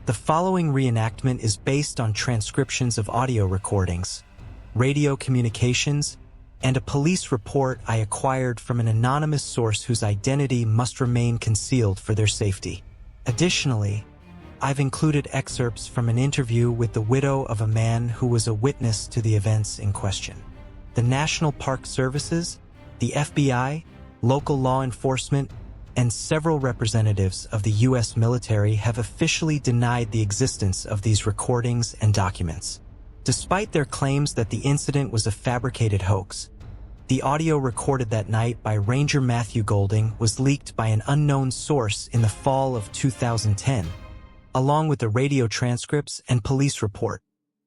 The following reenactment is based on transcriptions of audio recordings, radio communications, and a police report I acquired from an anonymous source whose identity must remain concealed for their safety. Additionally, I've included excerpts from an interview with the widow of a man who was a witness to the events in question. The National Park Services, the FBI, local law enforcement, and several representatives of the U.S. military have officially denied the existence of these recordings and documents. Despite their claims that the incident was a fabricated hoax, the audio recorded that night by Ranger Matthew Golding was leaked by an unknown source in the fall of 2010, along with the radio transcripts and police report.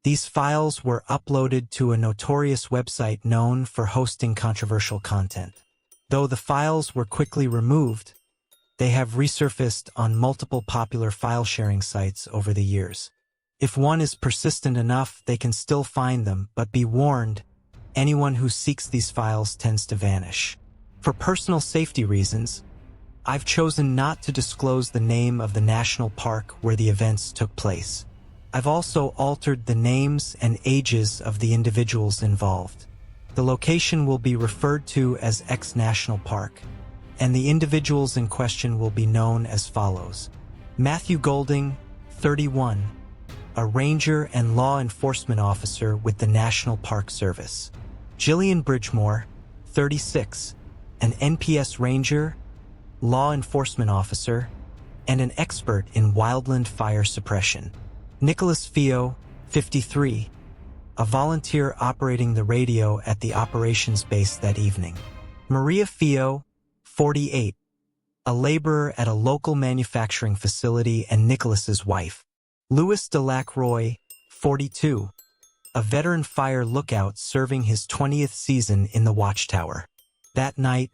These files were uploaded to a notorious website known for hosting controversial content. Though the files were quickly removed, they have resurfaced on multiple popular file-sharing sites over the years. If one is persistent enough, they can still find them, but be warned, anyone who seeks these files tends to vanish. For personal safety reasons, I've chosen not to disclose the name of the national park where the events took place. I've also altered the names and ages of the individuals involved. The location will be referred to as X National Park, and the individuals in question will be known as follows. Matthew Golding, 31, a ranger and law enforcement officer with the National Park Service. Jillian Bridgemore, 36, an NPS ranger, law enforcement officer, and an expert in wildland fire suppression. Nicholas Fio, 53, a volunteer operating the radio at the operations base that evening. Maria Fio, 48, a laborer at a local manufacturing facility and Nicholas's wife. Louis Delacroix, 42, a veteran fire lookout serving his 20th season in the watchtower. That night,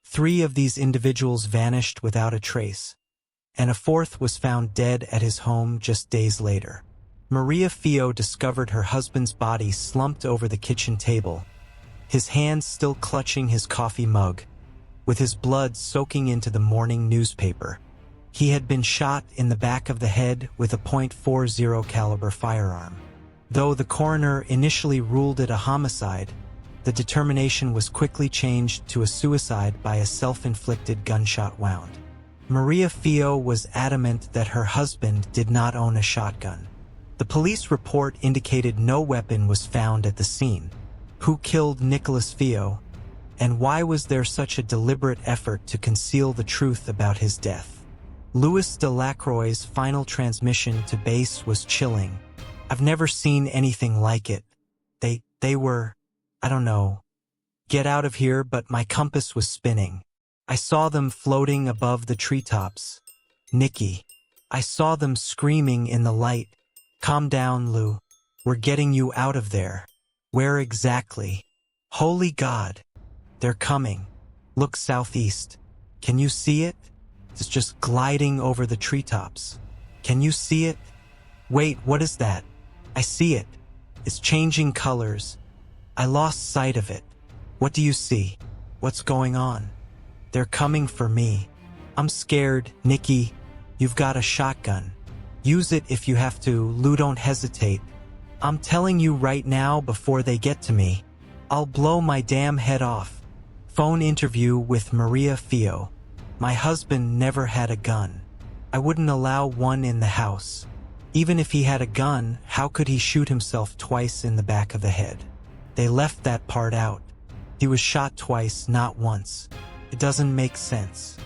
3 of these individuals vanished without a trace, and a 4th was found dead at his home just days later. Maria Fio discovered her husband's body slumped over the kitchen table, his hands still clutching his coffee mug, with his blood soaking into the morning newspaper. He had been shot in the back of the head with a .40 caliber firearm. Though the coroner initially ruled it a homicide, the determination was quickly changed to a suicide by a self-inflicted gunshot wound. Maria Fio was adamant that her husband did not own a shotgun. The police report indicated no weapon was found at the scene. Who killed Nicholas Fio, and why was there such a deliberate effort to conceal the truth about his death? Louis Delacroix's final transmission to base was chilling. I've never seen anything like it. They were, I don't know, get out of here, but my compass was spinning. I saw them floating above the treetops. Nikki, I saw them screaming in the light. Calm down, Lou. We're getting you out of there. Where exactly? Holy God. They're coming. Look southeast. Can you see it? It's just gliding over the treetops. Can you see it? Wait, what is that? I see it. It's changing colors. I lost sight of it. What do you see? What's going on? They're coming for me. I'm scared, Nikki. You've got a shotgun. Use it if you have to, Lou, don't hesitate. I'm telling you right now before they get to me. I'll blow my damn head off. Phone interview with Maria Fio. My husband never had a gun. I wouldn't allow one in the house. Even if he had a gun, how could he shoot himself twice in the back of the head? They left that part out. He was shot twice, not once. It doesn't make sense.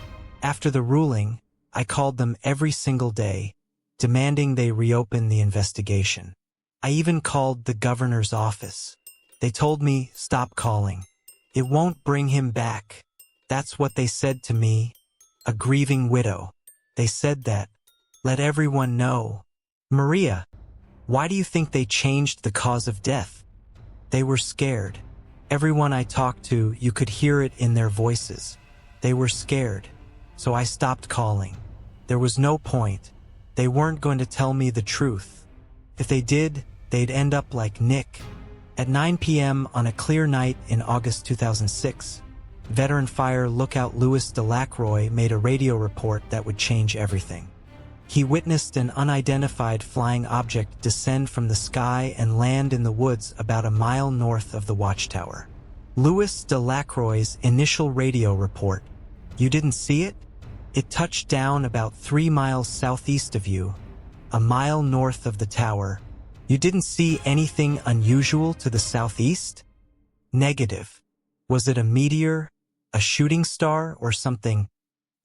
After the ruling, I called them every single day, demanding they reopen the investigation. I even called the governor's office. They told me, stop calling. It won't bring him back. That's what they said to me, a grieving widow. They said that. Let everyone know. Maria, why do you think they changed the cause of death? They were scared. Everyone I talked to, you could hear it in their voices. They were scared. So I stopped calling. There was no point. They weren't going to tell me the truth. If they did, they'd end up like Nick. At 9 p.m. on a clear night in August 2006, veteran fire lookout Louis Delacroix made a radio report that would change everything. He witnessed an unidentified flying object descend from the sky and land in the woods about a mile north of the watchtower. Louis de Lacroix's initial radio report. You didn't see it? It touched down about 3 miles southeast of you, a mile north of the tower. You didn't see anything unusual to the southeast? Negative. Was it a meteor, a shooting star, or something?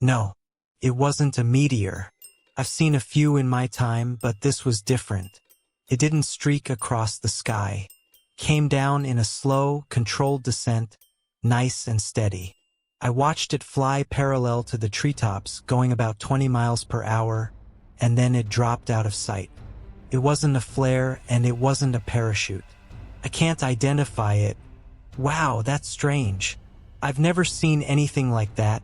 No, it wasn't a meteor. I've seen a few in my time, but this was different. It didn't streak across the sky. Came down in a slow, controlled descent, nice and steady. I watched it fly parallel to the treetops, going about 20 miles per hour, and then it dropped out of sight. It wasn't a flare, and it wasn't a parachute. I can't identify it. Wow, that's strange. I've never seen anything like that,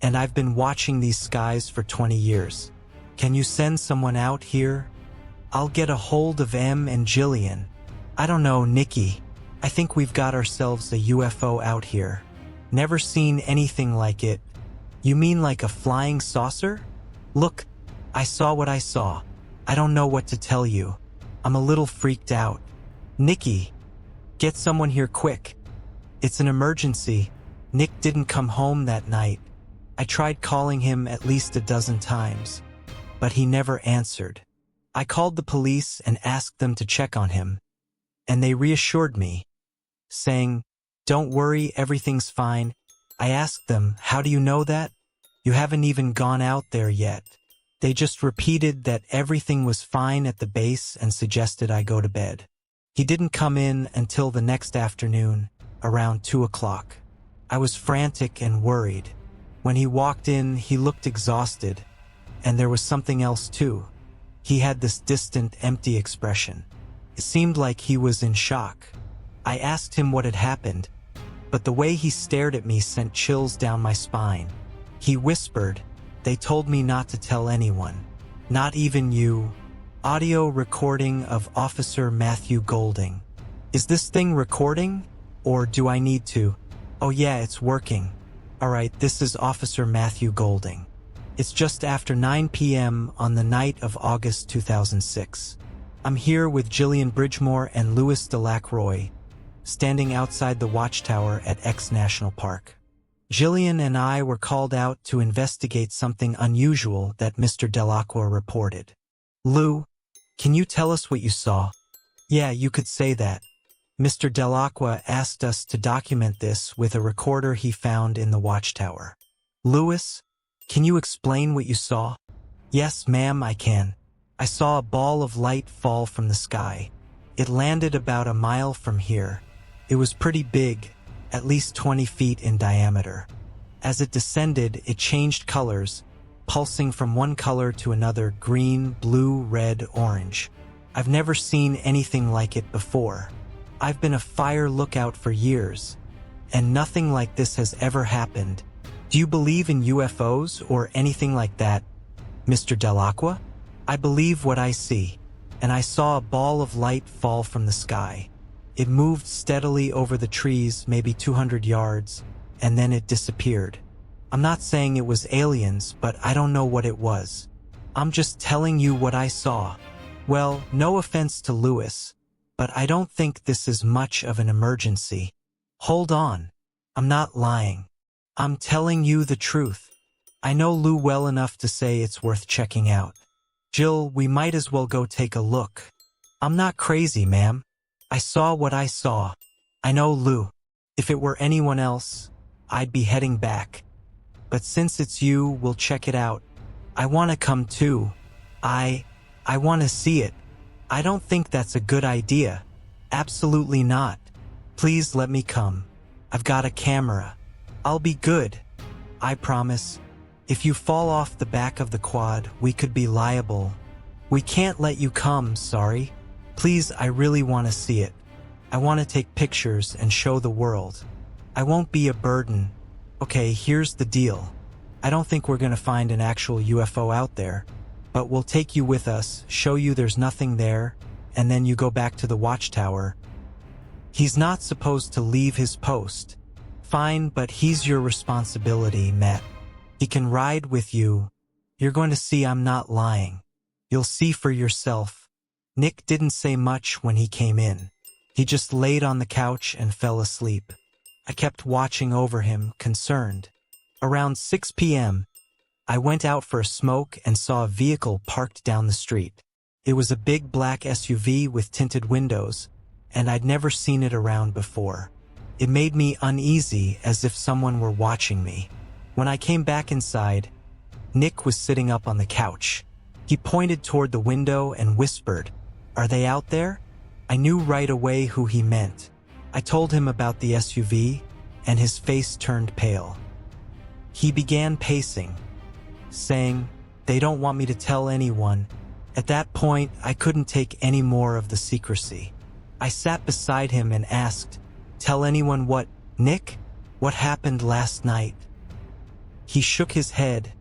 and I've been watching these skies for 20 years. Can you send someone out here? I'll get a hold of Em and Jillian. I don't know, Nikki. I think we've got ourselves a UFO out here. Never seen anything like it. You mean like a flying saucer? Look, I saw what I saw. I don't know what to tell you. I'm a little freaked out. Nikki, get someone here quick. It's an emergency. Nick didn't come home that night. I tried calling him at least a dozen times, but he never answered. I called the police and asked them to check on him, and they reassured me, saying, "Don't worry, everything's fine." I asked them, "How do you know that? You haven't even gone out there yet." They just repeated that everything was fine at the base and suggested I go to bed. He didn't come in until the next afternoon, around 2 o'clock. I was frantic and worried. When he walked in, he looked exhausted, and there was something else too. He had this distant, empty expression. It seemed like he was in shock. I asked him what had happened, but the way he stared at me sent chills down my spine. He whispered, "They told me not to tell anyone. Not even you." Audio recording of Officer Matthew Golding. Is this thing recording? Or do I need to? Oh yeah, it's working. Alright, this is Officer Matthew Golding. It's just after 9 p.m. on the night of August 2006. I'm here with Jillian Bridgemore and Louis de Lacroix, standing outside the watchtower at X National Park. Jillian and I were called out to investigate something unusual that Mr. Delacroix reported. Lou, can you tell us what you saw? Yeah, you could say that. Mr. Delacroix asked us to document this with a recorder he found in the watchtower. Louis, can you explain what you saw? Yes, ma'am, I can. I saw a ball of light fall from the sky. It landed about a mile from here. It was pretty big, at least 20 feet in diameter. As it descended, it changed colors, pulsing from one color to another: green, blue, red, orange. I've never seen anything like it before. I've been a fire lookout for years, and nothing like this has ever happened. Do you believe in UFOs or anything like that, Mr. Delacroix? I believe what I see, and I saw a ball of light fall from the sky. It moved steadily over the trees, maybe 200 yards, and then it disappeared. I'm not saying it was aliens, but I don't know what it was. I'm just telling you what I saw. Well, no offense to Louis, but I don't think this is much of an emergency. Hold on. I'm not lying. I'm telling you the truth. I know Lou well enough to say it's worth checking out. Jill, we might as well go take a look. I'm not crazy, ma'am. I saw what I saw. I know Lou. If it were anyone else, I'd be heading back. But since it's you, we'll check it out. I want to come too. I want to see it. I don't think that's a good idea. Absolutely not. Please let me come. I've got a camera. I'll be good. I promise. If you fall off the back of the quad, we could be liable. We can't let you come, sorry. Please, I really want to see it. I want to take pictures and show the world. I won't be a burden. Okay, here's the deal. I don't think we're going to find an actual UFO out there, but we'll take you with us, show you there's nothing there, and then you go back to the watchtower. He's not supposed to leave his post. Fine, but he's your responsibility, Matt. He can ride with you, You're going to see I'm not lying. You'll see for yourself. Nick didn't say much when he came in. He just laid on the couch and fell asleep. I kept watching over him, concerned. Around 6 p.m., I went out for a smoke and saw a vehicle parked down the street. It was a big black SUV with tinted windows, and I'd never seen it around before. It made me uneasy, as if someone were watching me. When I came back inside, Nick was sitting up on the couch. He pointed toward the window and whispered, "Are they out there?" I knew right away who he meant. I told him about the SUV, and his face turned pale. He began pacing, saying, "They don't want me to tell anyone." At that point, I couldn't take any more of the secrecy. I sat beside him and asked, "Tell anyone what, Nick? What happened last night?" He shook his head,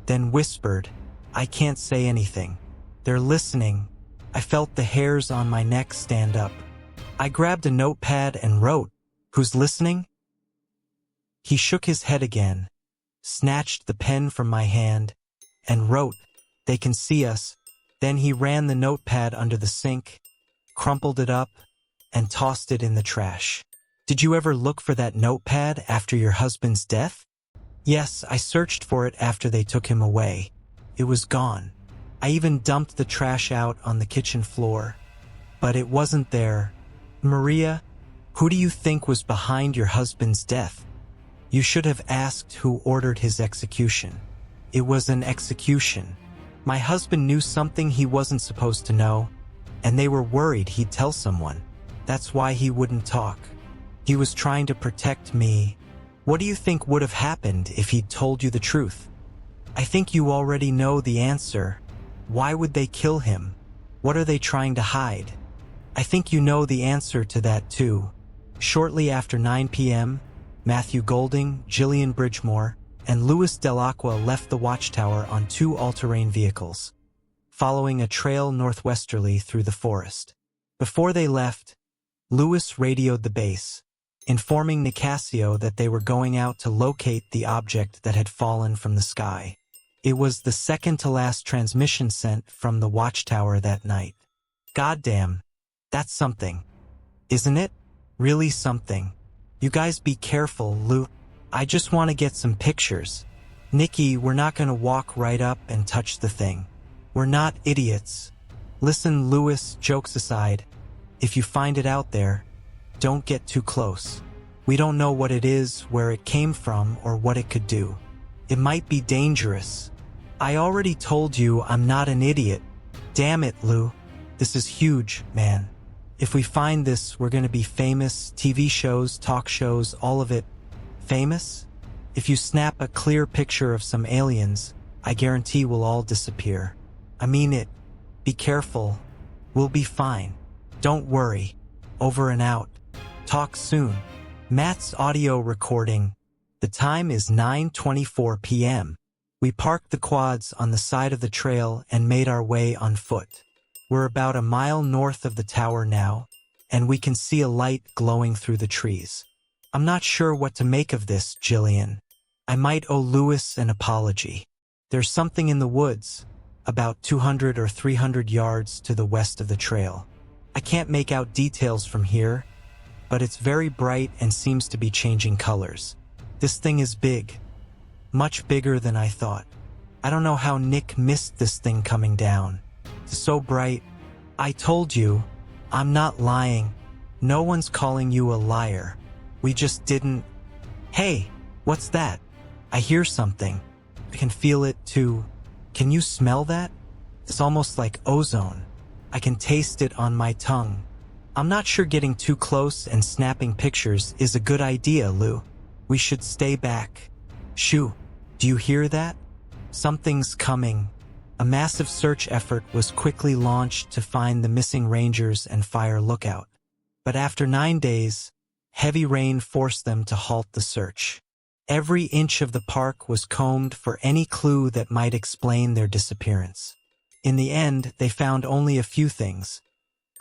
then whispered, "I can't say anything. They're listening." I felt the hairs on my neck stand up. I grabbed a notepad and wrote, "Who's listening?" He shook his head again, snatched the pen from my hand, and wrote, "They can see us." Then he ran the notepad under the sink, crumpled it up, and tossed it in the trash. "Did you ever look for that notepad after your husband's death?" "Yes, I searched for it after they took him away. It was gone. I even dumped the trash out on the kitchen floor. But it wasn't there." "Maria, who do you think was behind your husband's death?" "You should have asked who ordered his execution. It was an execution. My husband knew something he wasn't supposed to know, and they were worried he'd tell someone. That's why he wouldn't talk. He was trying to protect me." "What do you think would have happened if he'd told you the truth?" "I think you already know the answer. Why would they kill him? What are they trying to hide?" "I think you know the answer to that too." Shortly after 9 p.m., Matthew Golding, Gillian Bridgemore, and Louis Delacqua left the watchtower on 2 all-terrain vehicles, following a trail northwesterly through the forest. Before they left, Louis radioed the base, informing Nicasio that they were going out to locate the object that had fallen from the sky. It was the second-to-last transmission sent from the watchtower that night. "Goddamn, that's something. Isn't it? Really something. You guys be careful, Lou. I just want to get some pictures. Nikki, we're not going to walk right up and touch the thing. We're not idiots. Listen, Louis, jokes aside, if you find it out there, don't get too close. We don't know what it is, where it came from, or what it could do. It might be dangerous." "I already told you I'm not an idiot." "Damn it, Lou. This is huge, man. If we find this, we're going to be famous. TV shows, talk shows, all of it. Famous? If you snap a clear picture of some aliens, I guarantee we'll all disappear. I mean it. Be careful. We'll be fine. Don't worry. Over and out. Talk soon." Matt's audio recording. The time is 9:24 p.m. We parked the quads on the side of the trail and made our way on foot. We're about a mile north of the tower now, and we can see a light glowing through the trees. "I'm not sure what to make of this, Gillian. I might owe Louis an apology. There's something in the woods, about 200 or 300 yards to the west of the trail. I can't make out details from here, but it's very bright and seems to be changing colors. This thing is big. Much bigger than I thought. I don't know how Nick missed this thing coming down. It's so bright. I told you, I'm not lying. No one's calling you a liar. We just didn't." "Hey, what's that? I hear something. I can feel it too. Can you smell that? It's almost like ozone. I can taste it on my tongue." "I'm not sure getting too close and snapping pictures is a good idea, Lou. We should stay back." "Shoo, do you hear that? Something's coming." A massive search effort was quickly launched to find the missing rangers and fire lookout. But after 9 days, heavy rain forced them to halt the search. Every inch of the park was combed for any clue that might explain their disappearance. In the end, they found only a few things.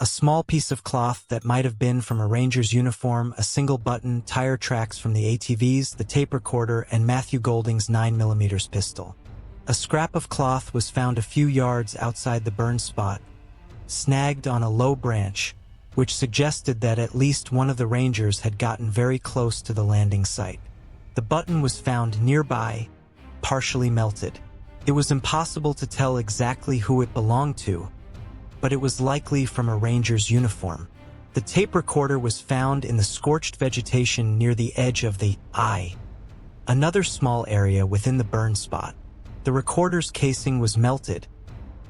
A small piece of cloth that might have been from a ranger's uniform, a single button, tire tracks from the ATVs, the tape recorder, and Matthew Golding's 9mm pistol. A scrap of cloth was found a few yards outside the burn spot, snagged on a low branch, which suggested that at least one of the rangers had gotten very close to the landing site. The button was found nearby, partially melted. It was impossible to tell exactly who it belonged to, but it was likely from a ranger's uniform. The tape recorder was found in the scorched vegetation near the edge of the eye, another small area within the burn spot. The recorder's casing was melted,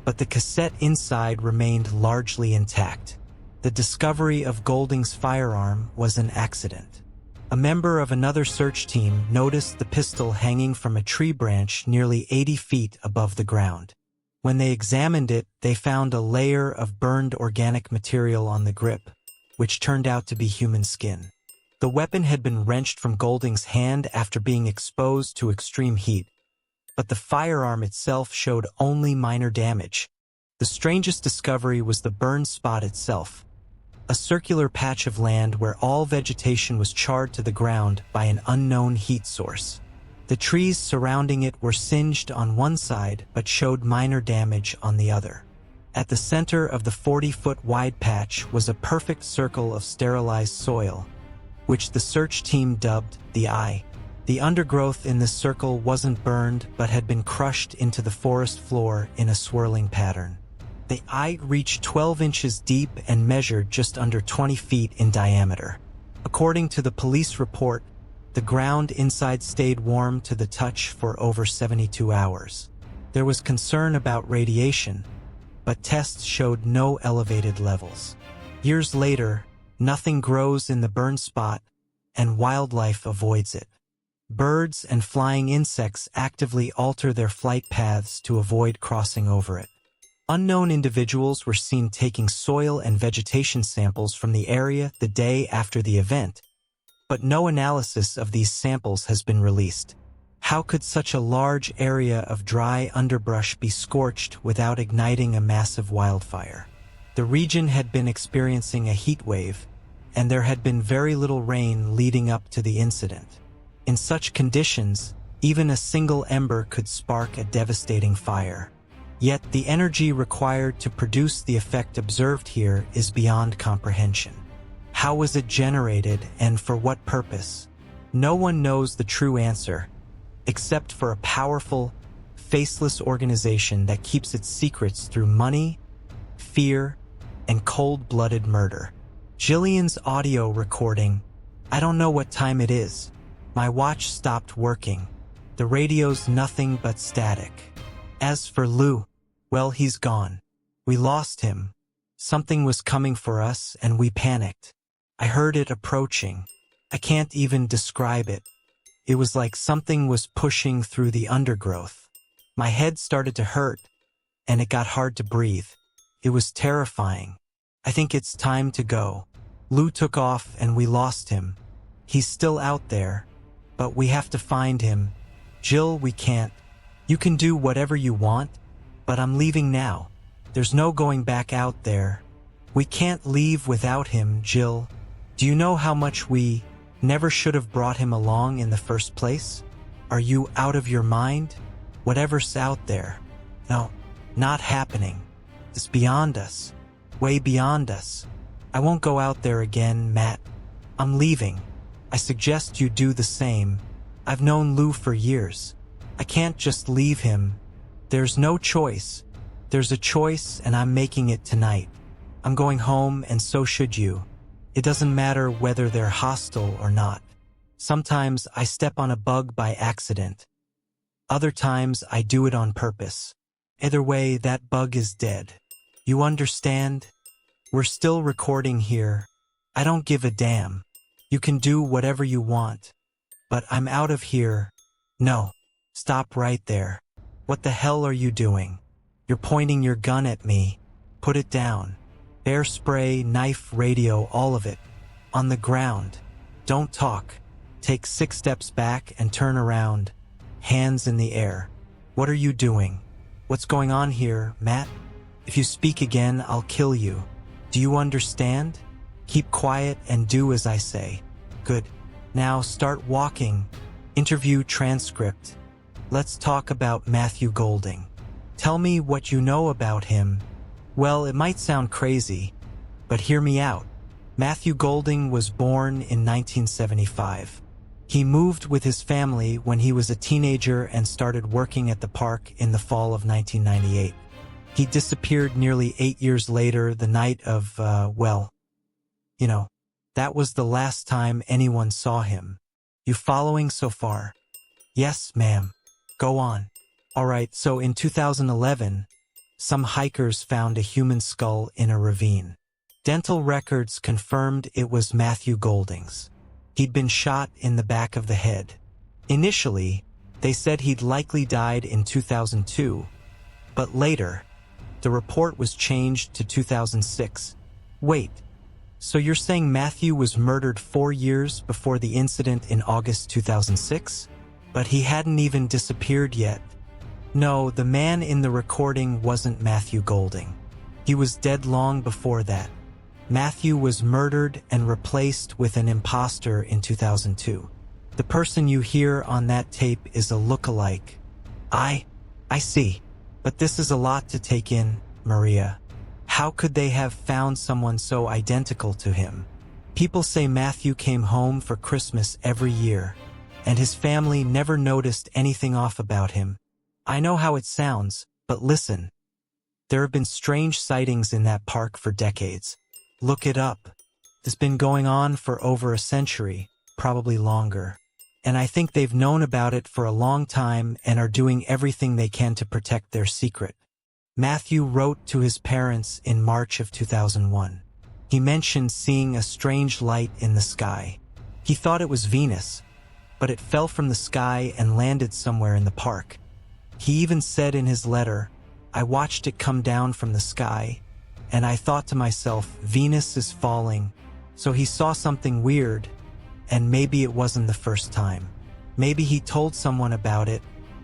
but the cassette inside remained largely intact. The discovery of Golding's firearm was an accident. A member of another search team noticed the pistol hanging from a tree branch nearly 80 feet above the ground. When they examined it, they found a layer of burned organic material on the grip, which turned out to be human skin. The weapon had been wrenched from Golding's hand after being exposed to extreme heat, but the firearm itself showed only minor damage. The strangest discovery was the burned spot itself, a circular patch of land where all vegetation was charred to the ground by an unknown heat source. The trees surrounding it were singed on one side but showed minor damage on the other. At the center of the 40-foot-wide patch was a perfect circle of sterilized soil, which the search team dubbed the Eye. The undergrowth in this circle wasn't burned but had been crushed into the forest floor in a swirling pattern. The eye reached 12 inches deep and measured just under 20 feet in diameter. According to the police report, the ground inside stayed warm to the touch for over 72 hours. There was concern about radiation, but tests showed no elevated levels. Years later, nothing grows in the burn spot, and wildlife avoids it. Birds and flying insects actively alter their flight paths to avoid crossing over it. Unknown individuals were seen taking soil and vegetation samples from the area the day after the event, but no analysis of these samples has been released. How could such a large area of dry underbrush be scorched without igniting a massive wildfire? The region had been experiencing a heat wave, and there had been very little rain leading up to the incident. In such conditions, even a single ember could spark a devastating fire. Yet the energy required to produce the effect observed here is beyond comprehension. How was it generated and for what purpose? No one knows the true answer, except for a powerful, faceless organization that keeps its secrets through money, fear, and cold-blooded murder. Jillian's audio recording. I don't know what time it is. My watch stopped working. The radio's nothing but static. As for Lou, well, he's gone. We lost him. Something was coming for us and we panicked. I heard it approaching. I can't even describe it. It was like something was pushing through the undergrowth. My head started to hurt, and it got hard to breathe. It was terrifying. I think it's time to go. Lou took off and we lost him. He's still out there, but we have to find him. Jill, we can't. You can do whatever you want, but I'm leaving now. There's no going back out there. We can't leave without him, Jill. Do you know how much we never should have brought him along in the first place? Are you out of your mind? Whatever's out there. No, not happening. It's beyond us. Way beyond us. I won't go out there again, Matt. I'm leaving. I suggest you do the same. I've known Lou for years. I can't just leave him. There's no choice. There's a choice and I'm making it tonight. I'm going home and so should you. It doesn't matter whether they're hostile or not. Sometimes I step on a bug by accident. Other times I do it on purpose. Either way, that bug is dead. You understand? We're still recording here. I don't give a damn. You can do whatever you want. But I'm out of here. No. Stop right there. What the hell are you doing? You're pointing your gun at me. Put it down. Bear spray, knife, radio, all of it. On the ground. Don't talk. Take 6 steps back and turn around. Hands in the air. What are you doing? What's going on here, Matt? If you speak again, I'll kill you. Do you understand? Keep quiet and do as I say. Good. Now start walking. Interview transcript. Let's talk about Matthew Golding. Tell me what you know about him. Well, it might sound crazy, but hear me out. Matthew Golding was born in 1975. He moved with his family when he was a teenager and started working at the park in the fall of 1998. He disappeared nearly 8 years later, the night of, well, you know, that was the last time anyone saw him. You following so far? Yes, ma'am. Go on. Alright, so in 2011, some hikers found a human skull in a ravine. Dental records confirmed it was Matthew Golding's. He'd been shot in the back of the head. Initially, they said he'd likely died in 2002, but later, the report was changed to 2006. Wait, so you're saying Matthew was murdered 4 years before the incident in August 2006? But he hadn't even disappeared yet. No, the man in the recording wasn't Matthew Golding. He was dead long before that. Matthew was murdered and replaced with an imposter in 2002. The person you hear on that tape is a look-alike. I see. But this is a lot to take in, Maria. How could they have found someone so identical to him? People say Matthew came home for Christmas every year, and his family never noticed anything off about him. I know how it sounds, but listen. There have been strange sightings in that park for decades. Look it up. It's been going on for over a century, probably longer. And I think they've known about it for a long time and are doing everything they can to protect their secret. Matthew wrote to his parents in March of 2001. He mentioned seeing a strange light in the sky. He thought it was Venus, but it fell from the sky and landed somewhere in the park. He even said in his letter, "I watched it come down from the sky, and I thought to myself, Venus is falling." So he saw something weird, and maybe it wasn't the first time. Maybe he told someone about it,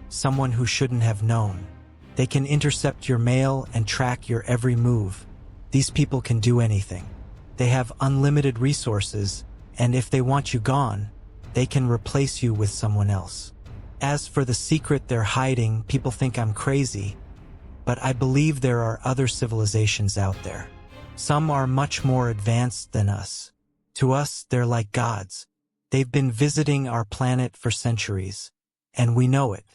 someone who shouldn't have known. They can intercept your mail and track your every move. These people can do anything. They have unlimited resources, and if they want you gone, they can replace you with someone else. As for the secret they're hiding, people think I'm crazy, but I believe there are other civilizations out there. Some are much more advanced than us. To us, they're like gods. They've been visiting our planet for centuries, and we know it.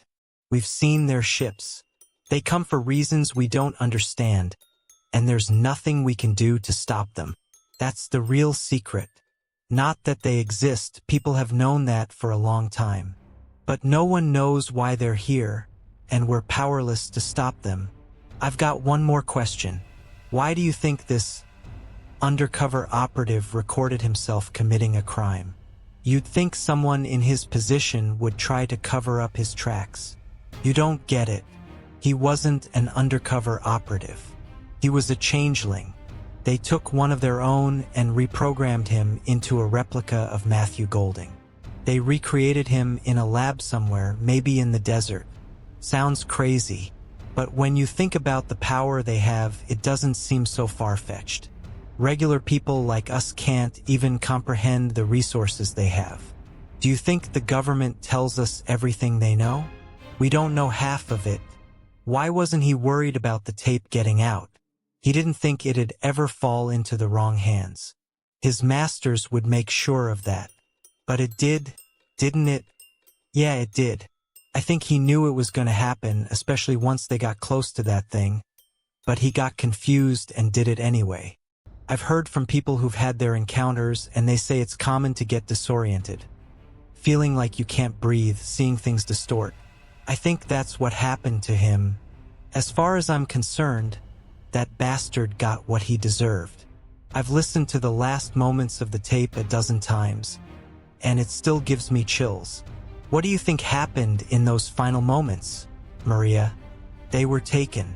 We've seen their ships. They come for reasons we don't understand, and there's nothing we can do to stop them. That's the real secret. Not that they exist, people have known that for a long time. But no one knows why they're here, and we're powerless to stop them. I've got one more question. Why do you think this undercover operative recorded himself committing a crime? You'd think someone in his position would try to cover up his tracks. You don't get it. He wasn't an undercover operative. He was a changeling. They took one of their own and reprogrammed him into a replica of Matthew Golding. They recreated him in a lab somewhere, maybe in the desert. Sounds crazy, but when you think about the power they have, it doesn't seem so far-fetched. Regular people like us can't even comprehend the resources they have. Do you think the government tells us everything they know? We don't know half of it. Why wasn't he worried about the tape getting out? He didn't think it'd ever fall into the wrong hands. His masters would make sure of that. But it did, didn't it? Yeah, it did. I think he knew it was going to happen, especially once they got close to that thing. But he got confused and did it anyway. I've heard from people who've had their encounters, and they say it's common to get disoriented. Feeling like you can't breathe, seeing things distort. I think that's what happened to him. As far as I'm concerned, that bastard got what he deserved. I've listened to the last moments of the tape a dozen times, and it still gives me chills. What do you think happened in those final moments, Maria? They were taken,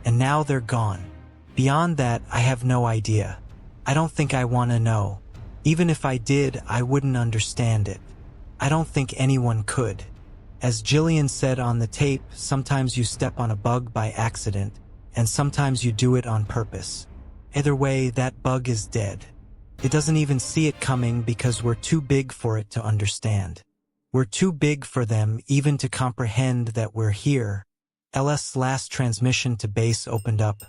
and now they're gone. Beyond that, I have no idea. I don't think I want to know. Even if I did, I wouldn't understand it. I don't think anyone could. As Jillian said on the tape, sometimes you step on a bug by accident, and sometimes you do it on purpose. Either way, that bug is dead. It doesn't even see it coming because we're too big for it to understand. We're too big for them even to comprehend that we're here. LS last transmission to base opened up.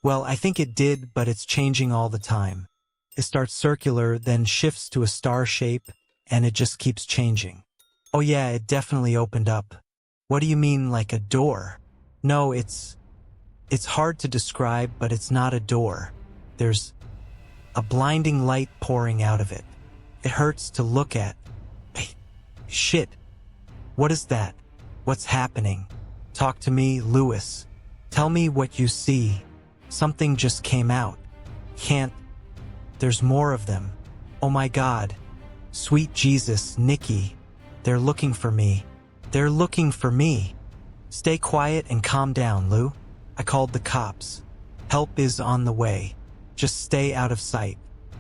Well, I think it did, but it's changing all the time. It starts circular, then shifts to a star shape, and it just keeps changing. Oh yeah, it definitely opened up. What do you mean, like a door? No, it's hard to describe, but it's not a door. There's a blinding light pouring out of it. It hurts to look at. Shit. What is that? What's happening? Talk to me, Lewis. Tell me what you see. Something just came out. Can't. There's more of them. Oh my God. Sweet Jesus, Nikki. They're looking for me. They're looking for me. Stay quiet and calm down, Lou. I called the cops. Help is on the way. Just stay out of sight,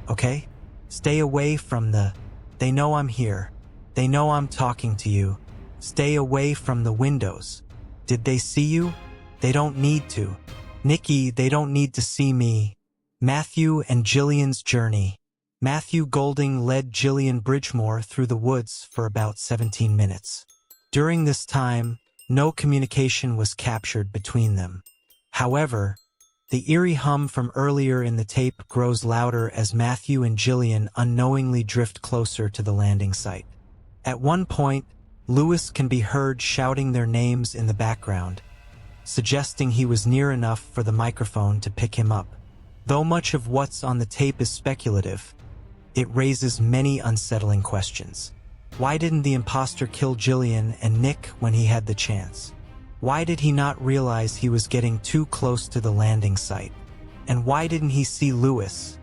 okay? Stay away from the... They know I'm here. They know I'm talking to you. Stay away from the windows. Did they see you? They don't need to. Nikki, they don't need to see me. Matthew and Jillian's journey. Matthew Golding led Jillian Bridgemore through the woods for about 17 minutes. During this time, no communication was captured between them. However, the eerie hum from earlier in the tape grows louder as Matthew and Jillian unknowingly drift closer to the landing site. At one point, Lewis can be heard shouting their names in the background, suggesting he was near enough for the microphone to pick him up. Though much of what's on the tape is speculative, it raises many unsettling questions. Why didn't the imposter kill Jillian and Nick when he had the chance? Why did he not realize he was getting too close to the landing site? And why didn't he see Lewis,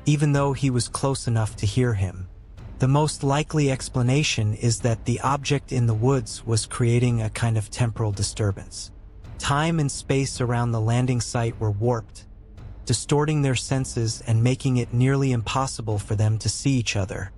even though he was close enough to hear him? The most likely explanation is that the object in the woods was creating a kind of temporal disturbance. Time and space around the landing site were warped, distorting their senses and making it nearly impossible for them to see each other,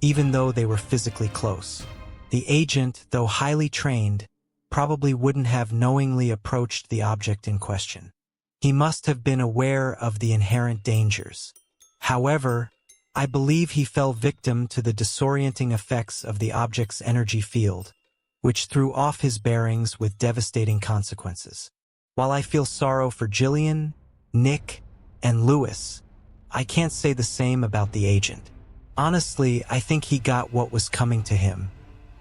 even though they were physically close. The agent, though highly trained, probably wouldn't have knowingly approached the object in question. He must have been aware of the inherent dangers. However, I believe he fell victim to the disorienting effects of the object's energy field, which threw off his bearings with devastating consequences. While I feel sorrow for Jillian, Nick, and Lewis, I can't say the same about the agent. Honestly, I think he got what was coming to him.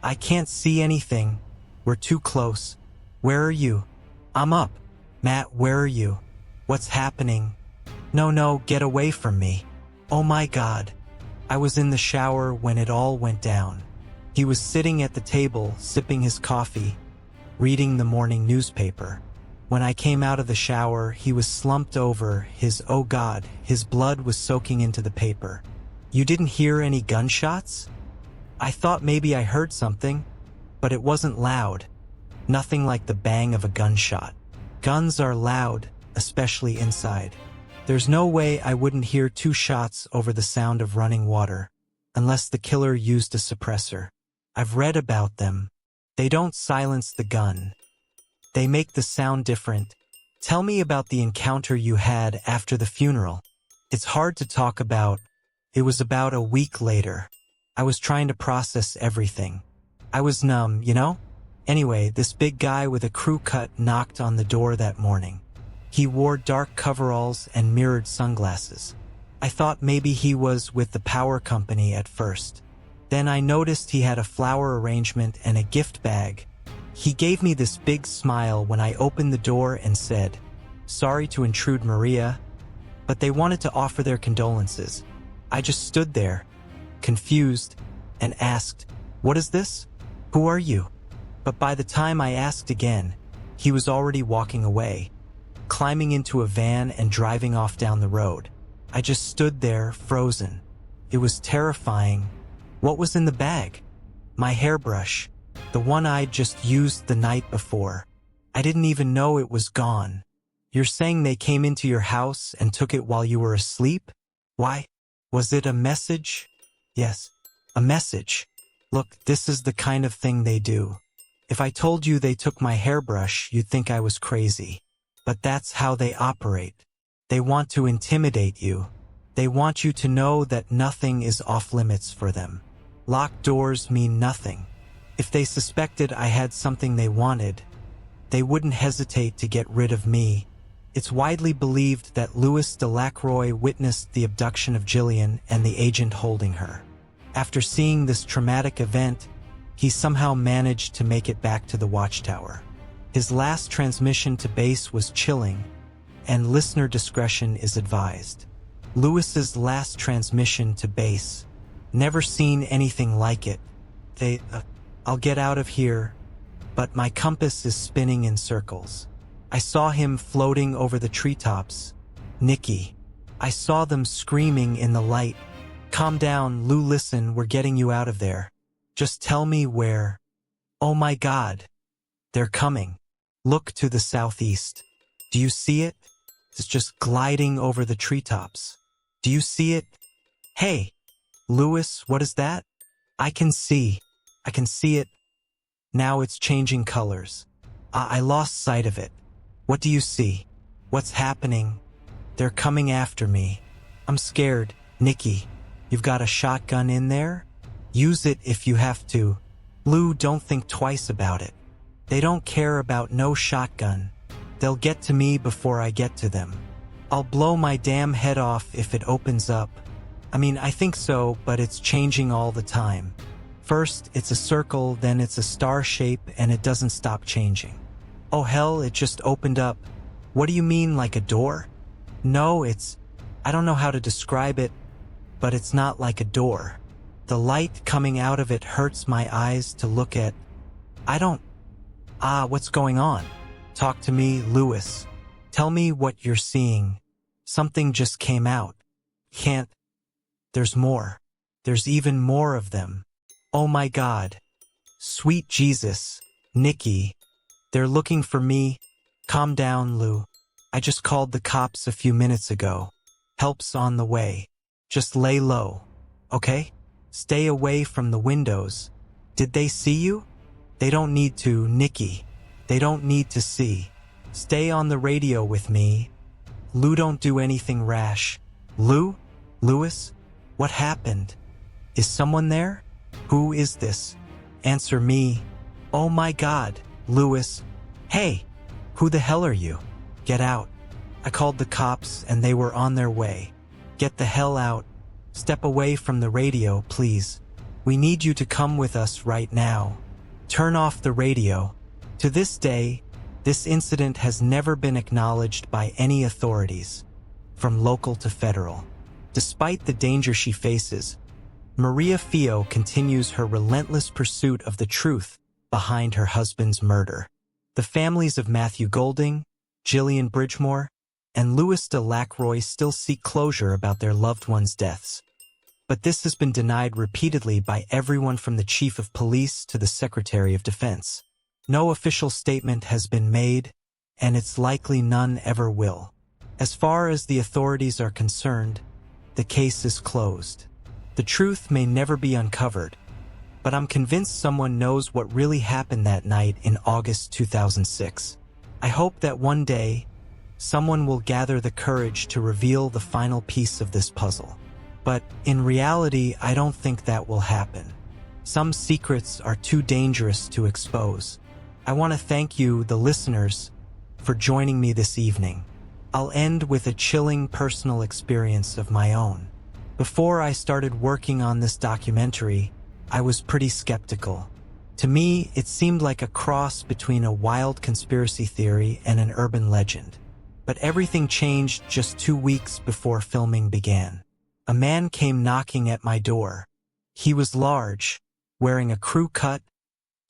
I can't see anything. We're too close. Where are you? I'm up. Matt, where are you? What's happening? No, get away from me. Oh my God. I was in the shower when it all went down. He was sitting at the table, sipping his coffee, reading the morning newspaper. When I came out of the shower, he was slumped over, oh God, his blood was soaking into the paper. You didn't hear any gunshots? I thought maybe I heard something, but it wasn't loud. Nothing like the bang of a gunshot. Guns are loud, especially inside. There's no way I wouldn't hear 2 shots over the sound of running water, unless the killer used a suppressor. I've read about them. They don't silence the gun. They make the sound different. Tell me about the encounter you had after the funeral. It's hard to talk about. It was about a week later. I was trying to process everything. I was numb, you know? Anyway, this big guy with a crew cut knocked on the door that morning. He wore dark coveralls and mirrored sunglasses. I thought maybe he was with the power company at first. Then I noticed he had a flower arrangement and a gift bag. He gave me this big smile when I opened the door and said, "Sorry to intrude, Maria," but they wanted to offer their condolences. I just stood there, confused, and asked, "What is this? Who are you?" But by the time I asked again, he was already walking away, climbing into a van and driving off down the road. I just stood there, frozen. It was terrifying. What was in the bag? My hairbrush, the one I'd just used the night before. I didn't even know it was gone. You're saying they came into your house and took it while you were asleep? Why? Was it a message? Yes, a message. Look, this is the kind of thing they do. If I told you they took my hairbrush, you'd think I was crazy. But that's how they operate. They want to intimidate you. They want you to know that nothing is off limits for them. Locked doors mean nothing. If they suspected I had something they wanted, they wouldn't hesitate to get rid of me. It's widely believed that Louis Delacroix witnessed the abduction of Gillian and the agent holding her. After seeing this traumatic event, he somehow managed to make it back to the watchtower. His last transmission to base was chilling, and listener discretion is advised. Louis's last transmission to base. Never seen anything like it. I'll get out of here, but my compass is spinning in circles. I saw him floating over the treetops. Nikki. I saw them screaming in the light. Calm down, Lou, listen, we're getting you out of there. Just tell me where. Oh my God. They're coming. Look to the southeast. Do you see it? It's just gliding over the treetops. Do you see it? Hey, Louis, what is that? I can see it. Now it's changing colors. I lost sight of it. What do you see? What's happening? They're coming after me. I'm scared. Nikki, you've got a shotgun in there? Use it if you have to. Lou, don't think twice about it. They don't care about no shotgun. They'll get to me before I get to them. I'll blow my damn head off if it opens up. I think so, but it's changing all the time. First, it's a circle, then it's a star shape, and it doesn't stop changing. Oh hell, it just opened up. What do you mean, like a door? No, I don't know how to describe it, but it's not like a door. The light coming out of it hurts my eyes to look at. What's going on? Talk to me, Louis. Tell me what you're seeing. Something just came out. Can't. There's more. There's even more of them. Oh my God. Sweet Jesus. Nikki. They're looking for me. Calm down, Lou. I just called the cops a few minutes ago. Help's on the way. Just lay low. Okay? Stay away from the windows. Did they see you? They don't need to, Nikki. They don't need to see. Stay on the radio with me. Lou, don't do anything rash. Lou? Louis? What happened? Is someone there? Who is this? Answer me. Oh my God, Louis. Hey, who the hell are you? Get out. I called the cops and they were on their way. Get the hell out. Step away from the radio, please. We need you to come with us right now. Turn off the radio. To this day, this incident has never been acknowledged by any authorities, from local to federal. Despite the danger she faces, Maria Fio continues her relentless pursuit of the truth behind her husband's murder. The families of Matthew Golding, Gillian Bridgemore, and Louis Delacroix still seek closure about their loved ones' deaths. But this has been denied repeatedly by everyone from the Chief of Police to the Secretary of Defense. No official statement has been made, and it's likely none ever will. As far as the authorities are concerned, the case is closed. The truth may never be uncovered, but I'm convinced someone knows what really happened that night in August 2006. I hope that one day, someone will gather the courage to reveal the final piece of this puzzle. But in reality, I don't think that will happen. Some secrets are too dangerous to expose. I want to thank you, the listeners, for joining me this evening. I'll end with a chilling personal experience of my own. Before I started working on this documentary, I was pretty skeptical. To me, it seemed like a cross between a wild conspiracy theory and an urban legend. But everything changed just 2 weeks before filming began. A man came knocking at my door. He was large, wearing a crew cut,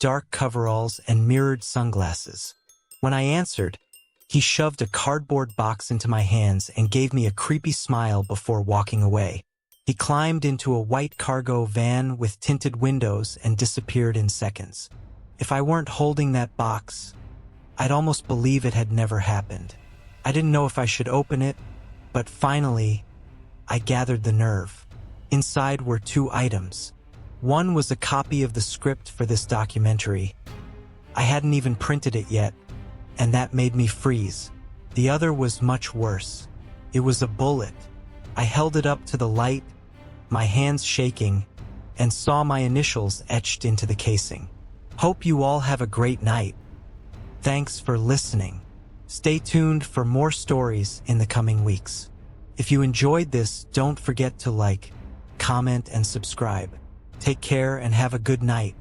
dark coveralls, and mirrored sunglasses. When I answered, he shoved a cardboard box into my hands and gave me a creepy smile before walking away. He climbed into a white cargo van with tinted windows and disappeared in seconds. If I weren't holding that box, I'd almost believe it had never happened. I didn't know if I should open it, but finally, I gathered the nerve. Inside were 2 items. One was a copy of the script for this documentary. I hadn't even printed it yet, and that made me freeze. The other was much worse. It was a bullet. I held it up to the light, my hands shaking, and saw my initials etched into the casing. Hope you all have a great night. Thanks for listening. Stay tuned for more stories in the coming weeks. If you enjoyed this, don't forget to like, comment, and subscribe. Take care and have a good night.